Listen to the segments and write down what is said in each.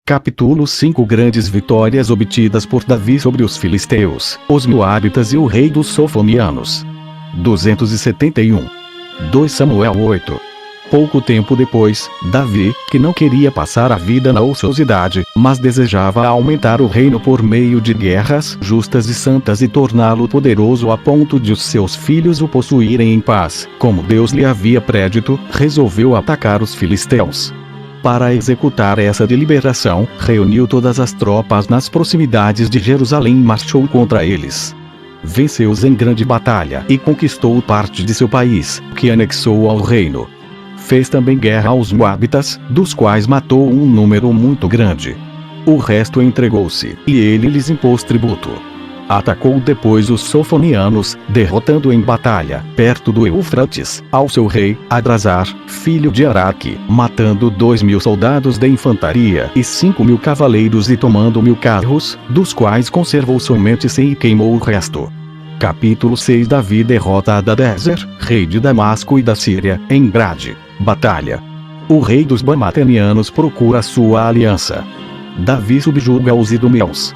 Capítulo 5. Grandes vitórias obtidas por Davi sobre os filisteus, os moabitas e o rei dos sofonianos. 271. 2 Samuel 8. Pouco tempo depois, Davi, que não queria passar a vida na ociosidade, mas desejava aumentar o reino por meio de guerras justas e santas e torná-lo poderoso a ponto de os seus filhos o possuírem em paz, como Deus lhe havia predito, resolveu atacar os filisteus. Para executar essa deliberação, reuniu todas as tropas nas proximidades de Jerusalém e marchou contra eles. Venceu-os em grande batalha e conquistou parte de seu país, que anexou ao reino. Fez também guerra aos moabitas, dos quais matou um número muito grande. O resto entregou-se, e ele lhes impôs tributo. Atacou depois os sofonianos, derrotando em batalha, perto do Eufrates, ao seu rei, Adrazar, filho de Araque, matando 2.000 soldados de infantaria e 5.000 cavaleiros e tomando 1.000 carros, dos quais conservou somente 100 e queimou o resto. Capítulo 6. Davi derrota Hadadezer, rei de Damasco e da Síria, em grande batalha. O rei dos Bamatenianos procura sua aliança. Davi subjuga os idumeus.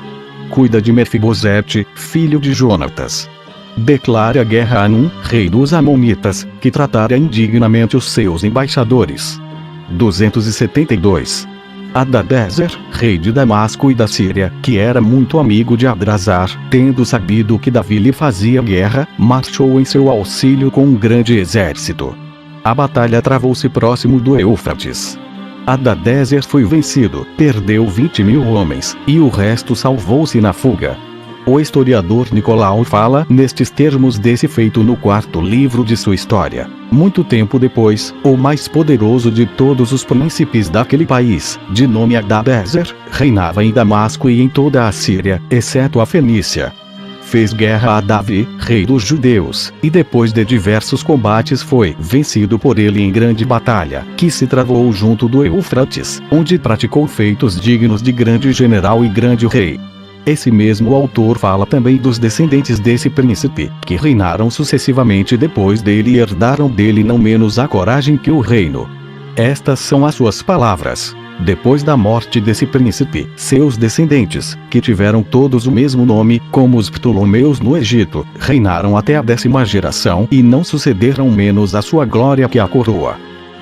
Cuida de Mefibosete, filho de Jonatas. Declara guerra a Anum, rei dos Amonitas, que tratara indignamente os seus embaixadores. 272. Hadadezer, rei de Damasco e da Síria, que era muito amigo de Adrazar, tendo sabido que Davi lhe fazia guerra, marchou em seu auxílio com um grande exército. A batalha travou-se próximo do Eufrates. Hadadezer foi vencido, perdeu 20.000 homens, e o resto salvou-se na fuga. O historiador Nicolau fala nestes termos desse feito no 4º livro de sua história. Muito tempo depois, o mais poderoso de todos os príncipes daquele país, de nome Hadadezer, reinava em Damasco e em toda a Síria, exceto a Fenícia. Fez guerra a Davi, rei dos judeus, e depois de diversos combates foi vencido por ele em grande batalha, que se travou junto do Eufrates, onde praticou feitos dignos de grande general e grande rei. Esse mesmo autor fala também dos descendentes desse príncipe, que reinaram sucessivamente depois dele e herdaram dele não menos a coragem que o reino. Estas são as suas palavras. Depois da morte desse príncipe, seus descendentes, que tiveram todos o mesmo nome, como os Ptolomeus no Egito, reinaram até a 10ª geração e não sucederam menos a sua glória que a coroa.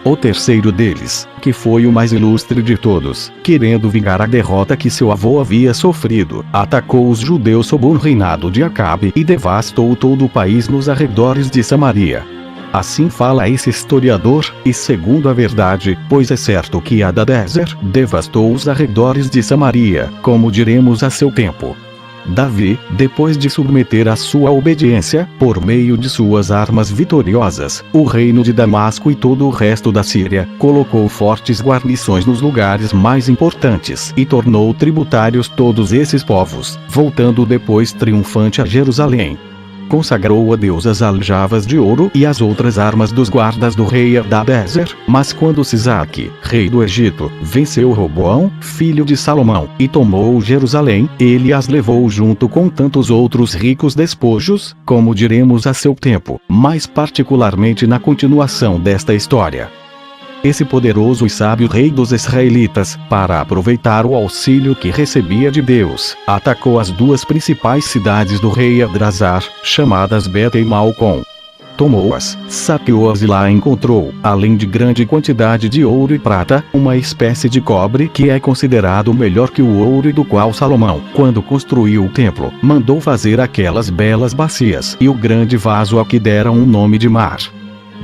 O terceiro deles, que foi o mais ilustre de todos, querendo vingar a derrota que seu avô havia sofrido, atacou os judeus sob o reinado de Acabe e devastou todo o país nos arredores de Samaria. Assim fala esse historiador, e segundo a verdade, pois é certo que Hadadezer devastou os arredores de Samaria, como diremos a seu tempo. Davi, depois de submeter a sua obediência, por meio de suas armas vitoriosas, o reino de Damasco e todo o resto da Síria, colocou fortes guarnições nos lugares mais importantes e tornou tributários todos esses povos, voltando depois triunfante a Jerusalém. Consagrou a Deus as aljavas de ouro e as outras armas dos guardas do rei Hadadezer, mas quando Sisaque, rei do Egito, venceu Roboão, filho de Salomão, e tomou Jerusalém, ele as levou junto com tantos outros ricos despojos, como diremos a seu tempo, mais particularmente na continuação desta história. Esse poderoso e sábio rei dos israelitas, para aproveitar o auxílio que recebia de Deus, atacou as 2 principais cidades do rei Adrazar, chamadas Beta e Malcom. Tomou-as, saqueou-as e lá encontrou, além de grande quantidade de ouro e prata, uma espécie de cobre que é considerado melhor que o ouro, do qual Salomão, quando construiu o templo, mandou fazer aquelas belas bacias e o grande vaso a que deram um nome de mar.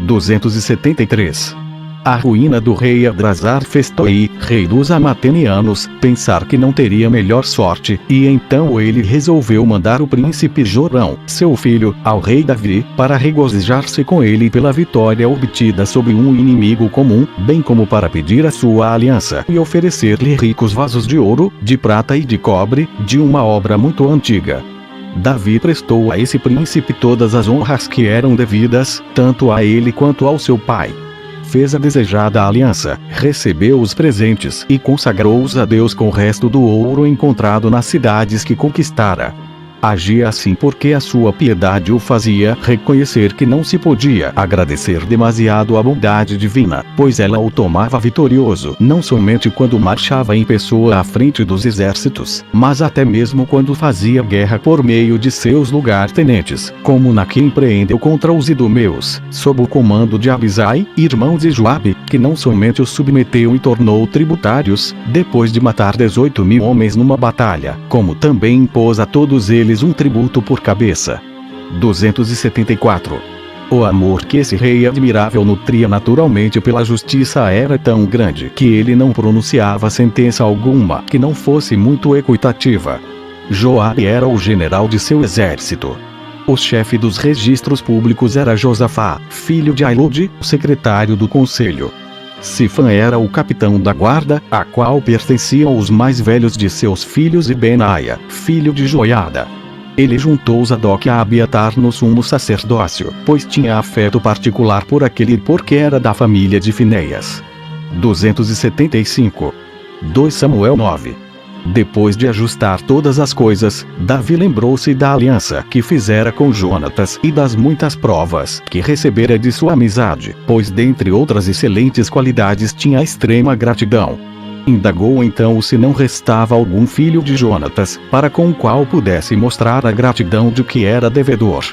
273. A ruína do rei Adrazar fez Toi, rei dos Amatenianos, pensar que não teria melhor sorte, e então ele resolveu mandar o príncipe Jorão, seu filho, ao rei Davi, para regozijar-se com ele pela vitória obtida sobre um inimigo comum, bem como para pedir a sua aliança e oferecer-lhe ricos vasos de ouro, de prata e de cobre, de uma obra muito antiga. Davi prestou a esse príncipe todas as honras que eram devidas, tanto a ele quanto ao seu pai. Fez a desejada aliança, recebeu os presentes e consagrou-os a Deus com o resto do ouro encontrado nas cidades que conquistara. Agia assim porque a sua piedade o fazia reconhecer que não se podia agradecer demasiado a bondade divina, pois ela o tomava vitorioso não somente quando marchava em pessoa à frente dos exércitos, mas até mesmo quando fazia guerra por meio de seus lugartenentes, como na que empreendeu contra os idumeus, sob o comando de Abisai, irmão de Joabe, que não somente os submeteu e tornou tributários, depois de matar 18.000 homens numa batalha, como também impôs a todos eles um tributo por cabeça. 274. O amor que esse rei admirável nutria naturalmente pela justiça era tão grande que ele não pronunciava sentença alguma que não fosse muito equitativa. Joabe era o general de seu exército. O chefe dos registros públicos era Josafá, filho de Ailud, secretário do conselho. Sifã era o capitão da guarda, a qual pertenciam os mais velhos de seus filhos, e Benaia, filho de Joiada. Ele juntou Zadok a Abiatar no sumo sacerdócio, pois tinha afeto particular por aquele porque era da família de Finéias. 275. 2 Samuel 9. Depois de ajustar todas as coisas, Davi lembrou-se da aliança que fizera com Jonatas e das muitas provas que recebera de sua amizade, pois dentre outras excelentes qualidades tinha extrema gratidão. Indagou então se não restava algum filho de Jonatas, para com o qual pudesse mostrar a gratidão de que era devedor.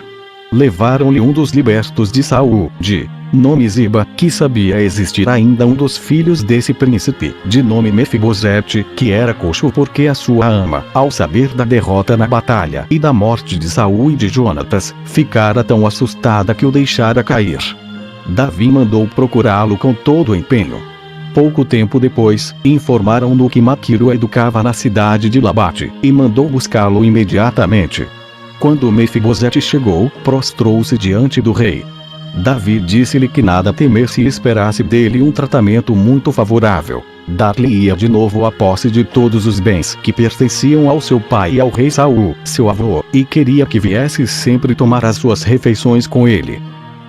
Levaram-lhe um dos libertos de Saul, de nome Ziba, que sabia existir ainda um dos filhos desse príncipe, de nome Mefibosete, que era coxo porque a sua ama, ao saber da derrota na batalha e da morte de Saul e de Jonatas, ficara tão assustada que o deixara cair. Davi mandou procurá-lo com todo o empenho. Pouco tempo depois, informaram-no que Maquiro educava na cidade de Labate, e mandou buscá-lo imediatamente. Quando Mefibosete chegou, prostrou-se diante do rei. Davi disse-lhe que nada temesse e esperasse dele um tratamento muito favorável. Dar-lhe-ia de novo a posse de todos os bens que pertenciam ao seu pai e ao rei Saul, seu avô, e queria que viesse sempre tomar as suas refeições com ele.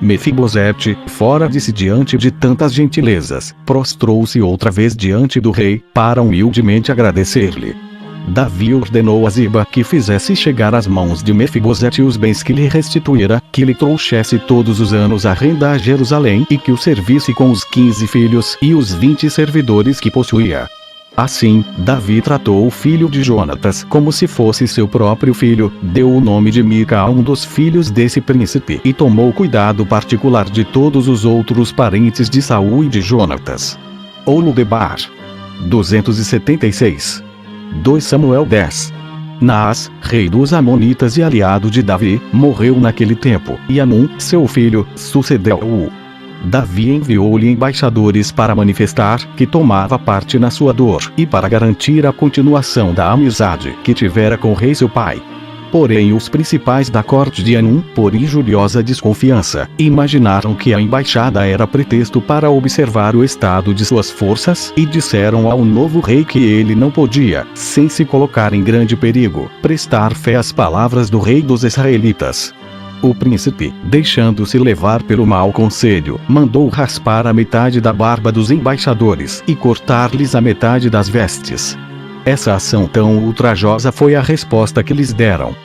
Mefibosete, fora de si diante de tantas gentilezas, prostrou-se outra vez diante do rei, para humildemente agradecer-lhe. Davi ordenou a Ziba que fizesse chegar às mãos de Mefibosete os bens que lhe restituíra, que lhe trouxesse todos os anos a renda a Jerusalém e que o servisse com os 15 filhos e os 20 servidores que possuía. Assim, Davi tratou o filho de Jonatas como se fosse seu próprio filho, deu o nome de Mica a um dos filhos desse príncipe e tomou cuidado particular de todos os outros parentes de Saul e de Jonatas. Oludebar. 276. 2 Samuel 10. Naás, rei dos Amonitas e aliado de Davi, morreu naquele tempo, e Anum, seu filho, sucedeu-o. Davi enviou-lhe embaixadores para manifestar que tomava parte na sua dor e para garantir a continuação da amizade que tivera com o rei seu pai. Porém os principais da corte de Anum, por injuriosa desconfiança, imaginaram que a embaixada era pretexto para observar o estado de suas forças e disseram ao novo rei que ele não podia, sem se colocar em grande perigo, prestar fé às palavras do rei dos israelitas. O príncipe, deixando-se levar pelo mau conselho, mandou raspar a metade da barba dos embaixadores e cortar-lhes a metade das vestes. Essa ação tão ultrajosa foi a resposta que lhes deram.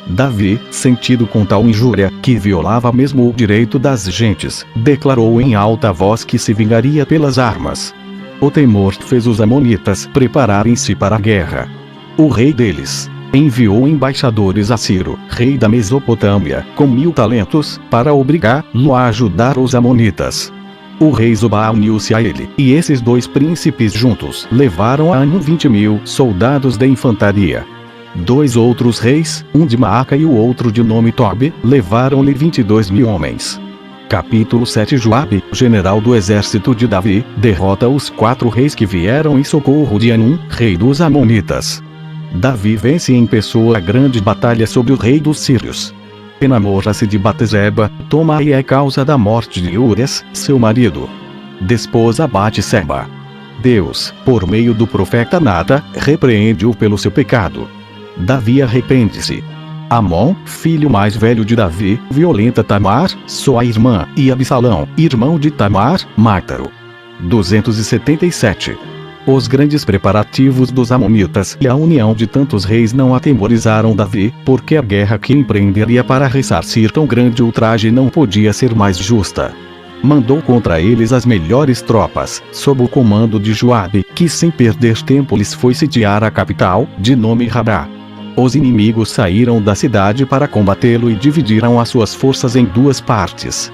Davi, sentido com tal injúria, que violava mesmo o direito das gentes, declarou em alta voz que se vingaria pelas armas. O temor fez os amonitas prepararem-se para a guerra. O rei deles enviou embaixadores a Ciro, rei da Mesopotâmia, com 1000 talentos, para obrigá-lo a ajudar os amonitas. O rei Zobá uniu-se a ele, e esses dois príncipes juntos levaram a Anum 20.000 soldados de infantaria. Dois outros reis, um de Maaca e o outro de nome Tobi, levaram-lhe 22.000 homens. Capítulo 7. Joabe, general do exército de Davi, derrota os 4 reis que vieram em socorro de Anum, rei dos Amonitas. Davi vence em pessoa a grande batalha sobre o rei dos sírios. Enamora-se de Bateseba, toma e é causa da morte de Urias, seu marido. Despôs a Batseba. Deus, por meio do profeta Nata, repreende-o pelo seu pecado. Davi arrepende-se. Amon, filho mais velho de Davi, violenta Tamar, sua irmã, e Absalão, irmão de Tamar, mata-o. 277. Os grandes preparativos dos amonitas e a união de tantos reis não atemorizaram Davi, porque a guerra que empreenderia para ressarcir tão grande ultraje não podia ser mais justa. Mandou contra eles as melhores tropas, sob o comando de Joabe, que sem perder tempo lhes foi sitiar a capital, de nome Rabá. Os inimigos saíram da cidade para combatê-lo e dividiram as suas forças em duas partes.